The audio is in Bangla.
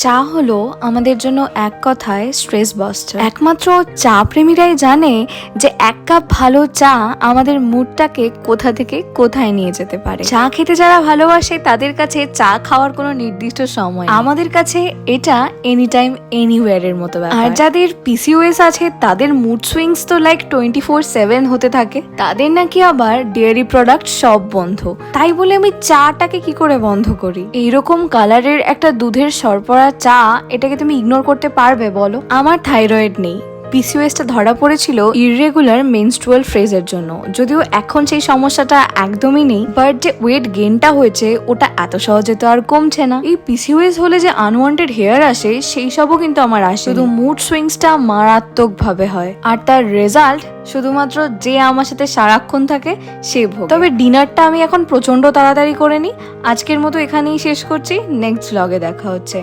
চা হলো আমাদের জন্য এক কথায় স্ট্রেস বাস্টার। একমাত্র চা প্রেমীরাই জানে যে এক কাপ ভালো চা আমাদের মুডটাকে কোথা থেকে কোথায় নিয়ে যেতে পারে। চা খেতে যারা ভালোবাসে তাদের কাছে চা খাওয়ার কোনো নির্দিষ্ট সময়, আমাদের কাছে এটা এনি টাইম এনিওয়্যার এর মতো ব্যাপার। আর যাদের পিসিওএস আছে তাদের মুড সুইংস তো লাইক 24/7 হতে থাকে। তাদের নাকি আবার ডেয়ারি প্রোডাক্ট সব বন্ধ। তাই বলে আমি চাটাকে কি করে বন্ধ করি? এইরকম কালারের একটা দুধের সরপরা চা, এটাকে তুমি ইগনোর করতে পারবে বলো? আমার থাইরয়েড নেই, পিসিওএসটা ধরা পড়েছিল ইররেগুলার মেনস্ট্রুয়াল ফেজের জন্য। যদিও এখন সেই সমস্যাটা একদমই নেই, বাট যে ওয়েট গেইনটা হয়েছে ওটা এত সহজে তো আর কমছে না। এই পিসিওএস হলে যে আনওয়ান্টেড হেয়ার আসে সেই সবও কিন্তু আমার আসে, শুধু মুড সুইংসটা মারাত্মক ভাবে হয়। আর তার রেজাল্ট শুধুমাত্র যে আমার সাথে সারাক্ষণ থাকে সে ভোগ। তবে ডিনারটা আমি এখন প্রচন্ড তাড়াতাড়ি করে নিই। আজকের মতো এখানেই শেষ করছি, নেক্সট ব্লগে দেখা হচ্ছে।